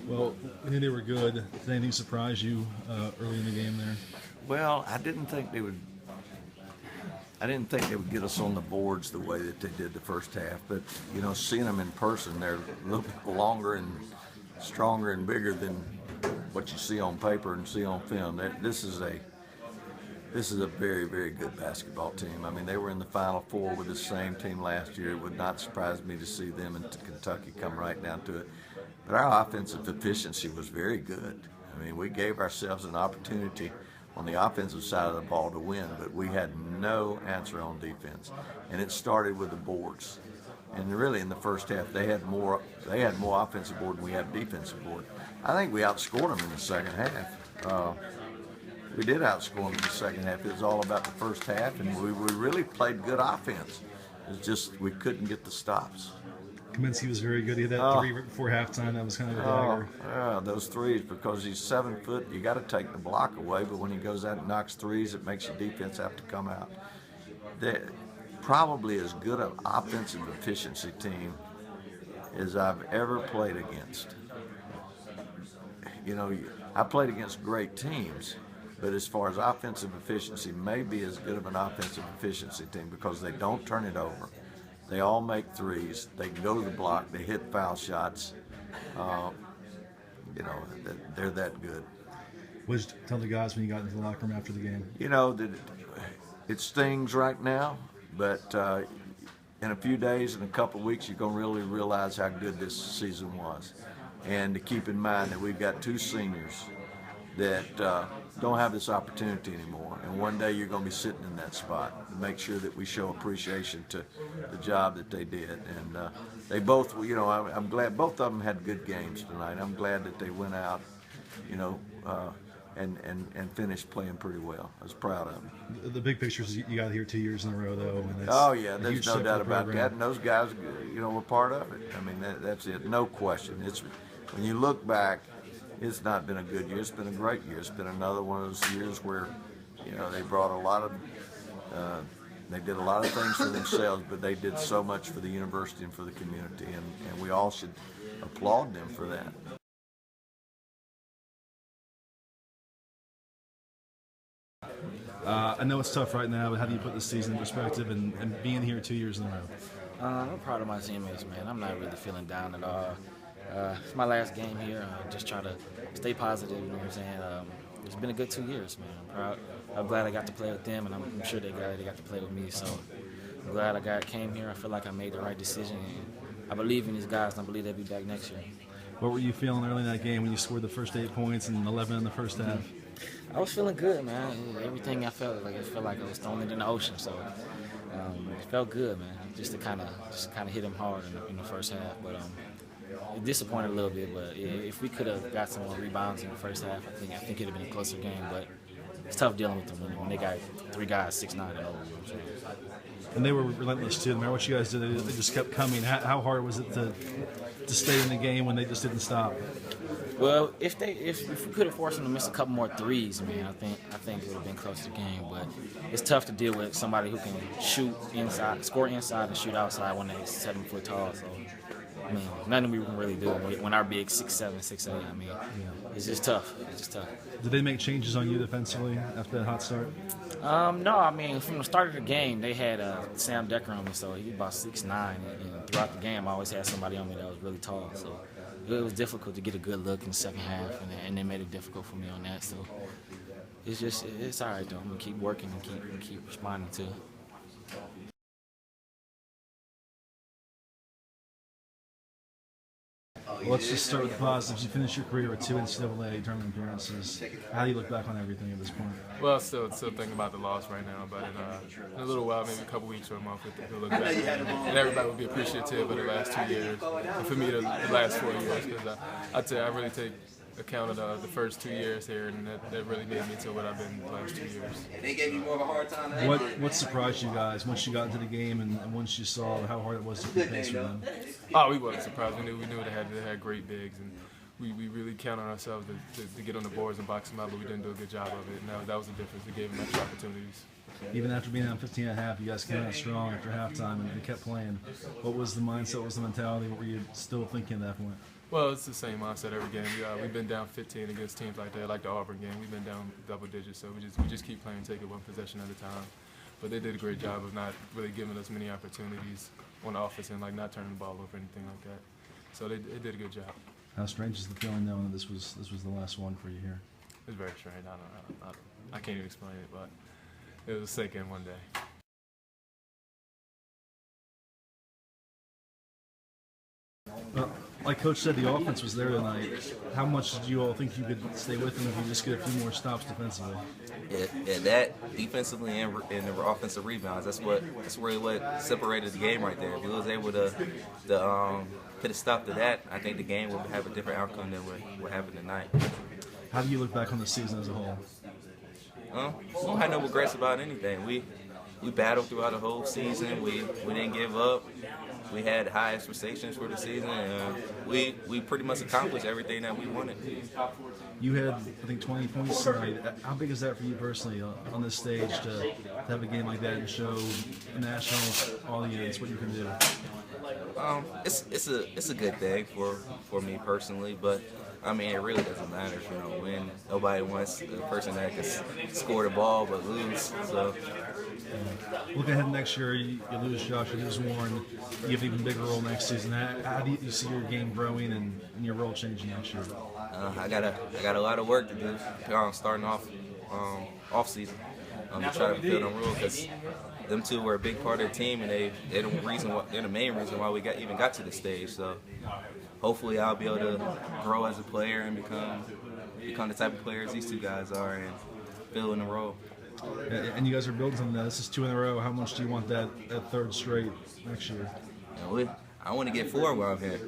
Well, I knew they were good. Did anything surprise you early in the game there? Well, I didn't think they would. I didn't think they would get us on the boards the way that they did the first half. But seeing them in person, they're a little bit longer and stronger and bigger than what you see on paper and see on film. This is a very, very good basketball team. I mean, they were in the Final Four with the same team last year. It would not surprise me to see them in Kentucky come right down to it. But our offensive efficiency was very good. I mean, we gave ourselves an opportunity on the offensive side of the ball to win, but we had no answer on defense. And it started with the boards. And really in the first half, they had more offensive board than we had defensive board. I think we outscored them in the second half. We did outscore them in the second half. It was all about the first half, and we really played good offense. It's just we couldn't get the stops. Kaminsky was very good. He had that three right before halftime. That was kind of a dagger. Yeah, those threes, because he's 7 foot, you got to take the block away. But when he goes out and knocks threes, it makes your defense have to come out. They're probably as good an offensive efficiency team as I've ever played against. I played against great teams, but as far as offensive efficiency, maybe as good of an offensive efficiency team because they don't turn it over. They all make threes. They can go to the block. They hit foul shots. They're that good. What did you tell the guys when you got into the locker room after the game? It stings right now, but in a few days, in a couple of weeks, you're going to really realize how good this season was. And to keep in mind that we've got 2 seniors that don't have this opportunity anymore. And one day you're going to be sitting in that spot to make sure that we show appreciation to the job that they did. And they both, I'm glad both of them had good games tonight. I'm glad that they went out, and finished playing pretty well. I was proud of them. The big picture is you got here 2 years in a row, though. And there's no doubt about that. And those guys, were part of it. I mean, that's it, no question. It's when you look back, it's not been a good year. It's been a great year. It's been another one of those years where, they brought a lot of, they did a lot of things for themselves, but they did so much for the university and for the community, and we all should applaud them for that. I know it's tough right now, but how do you put the season in perspective and being here 2 years in a row? I'm proud of my teammates, man. I'm not really feeling down at all. It's my last game here. Just try to stay positive, you know what I'm saying? It's been a good 2 years, man. I'm proud. I'm glad I got to play with them, and I'm sure they got to play with me. So I'm glad came here. I feel like I made the right decision. And I believe in these guys, and I believe they'll be back next year. What were you feeling early in that game when you scored the first 8 points and 11 in the first half? I was feeling good, man. Everything I felt like I was thrown into the ocean. So it felt good, man. Just to kind of hit him hard in the first half, but it disappointed a little bit. But if we could have got some more rebounds in the first half, I think it'd have been a closer game. But it's tough dealing with them when they got 3 guys 6'9" and over. And they were relentless too. No matter what you guys did, they just kept coming. How hard was it to stay in the game when they just didn't stop? Well, if we could have forced them to miss a couple more threes, man, I think it would have been close to the game. But it's tough to deal with somebody who can shoot inside, score inside, and shoot outside when they're 7 foot tall. So, I mean, nothing we can really do when our big 6'7", 6'8". I mean, it's just tough. It's just tough. Did they make changes on you defensively after that hot start? No, I mean, from the start of the game, they had Sam Decker on me, so he was about 6'9", and throughout the game, I always had somebody on me that was really tall. So it was difficult to get a good look in the second half, and they made it difficult for me on that. So it's all right, though. I'm going to keep working and keep responding to it. Well, let's just start with the positives. You finished your career with 2 NCAA tournament appearances. How do you look back on everything at this point? Well, still thinking about the loss right now, but in a little while, maybe a couple weeks or a month, we'll look back. And everybody will be appreciative of the last 2 years, and for me, the last 4 years, because I'd say I really take account of the first 2 years here, and that really made me into what I've been the last 2 years. They gave you more of a hard time. What surprised you guys once you got into the game and once you saw how hard it was to keep pace with them? Oh, we wasn't surprised. We knew they had great bigs, and we really count on ourselves to get on the boards and box them out, but we didn't do a good job of it. And that was the difference. We gave them extra opportunities. Even after being down 15 and a half, you guys came out strong after halftime and kept playing. What was the mindset? What was the mentality? What were you still thinking at that point? Well, it's the same mindset every game. We've been down 15 against teams like that, like the Auburn game. We've been down double digits, so we just keep playing, take it one possession at a time. But they did a great job of not really giving us many opportunities on the offense and like not turning the ball over or anything like that. So they did a good job. How strange is the feeling knowing that this was the last one for you here? It's very strange. I can't even explain it, but it was sink in one day. Well, like Coach said, the offense was there tonight. How much did you all think you could stay with them if you just get a few more stops defensively? Yeah, that defensively and the offensive rebounds. That's really what separated the game right there. If he was able to put a stop to that, I think the game would have a different outcome than what happened tonight. How do you look back on the season as a whole? We don't have no regrets about anything. We battled throughout the whole season. We didn't give up. We had high expectations for the season, and we pretty much accomplished everything that we wanted. You had, I think, 20 points tonight. How big is that for you personally on this stage to have a game like that and show a national audience what you can do? It's a good thing for me personally, but I mean it really doesn't matter. You know, when nobody wants a person that can score the ball but lose. So. Looking ahead next year, you lose Josh, you lose Warren, you have an even bigger role next season. How do you see your game growing and your role changing next year? I got a lot of work to do starting off season to try to fulfill them rules, because them two were a big part of the team, and they're the main reason why we even got to this stage. So hopefully I'll be able to grow as a player and become the type of players these two guys are and fill in the role. And you guys are building something now. This is 2 in a row. How much do you want that third straight next year? I want to get 4 while I'm here.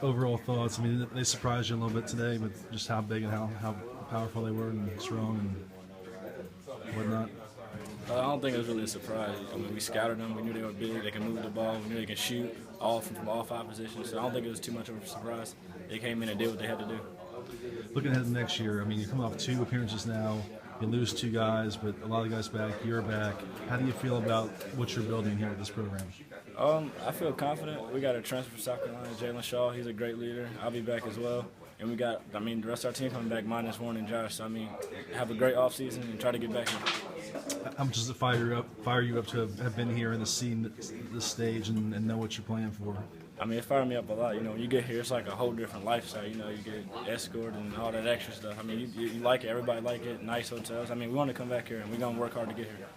Overall thoughts. I mean, they surprised you a little bit today, but just how big and how powerful they were and strong and whatnot. I don't think it was really a surprise. I mean, we scouted them. We knew they were big. They can move the ball. We knew they can shoot from all 5 positions. So I don't think it was too much of a surprise. They came in and did what they had to do. Looking ahead to next year, I mean, you come off 2 appearances now. You lose 2 guys, but a lot of guys back. You're back. How do you feel about what you're building here with this program? I feel confident. We got a transfer from South Carolina, Jalen Shaw. He's a great leader. I'll be back as well. And we got, the rest of our team coming back minus Warren and Josh. So, have a great offseason and try to get back here. How much does it fire you up to have been here in the scene, this stage, and know what you're playing for? It fired me up a lot. You know, when you get here, it's like a whole different lifestyle. You know, you get escorted and all that extra stuff. You like it. Everybody like it. Nice hotels. We want to come back here, and we're going to work hard to get here.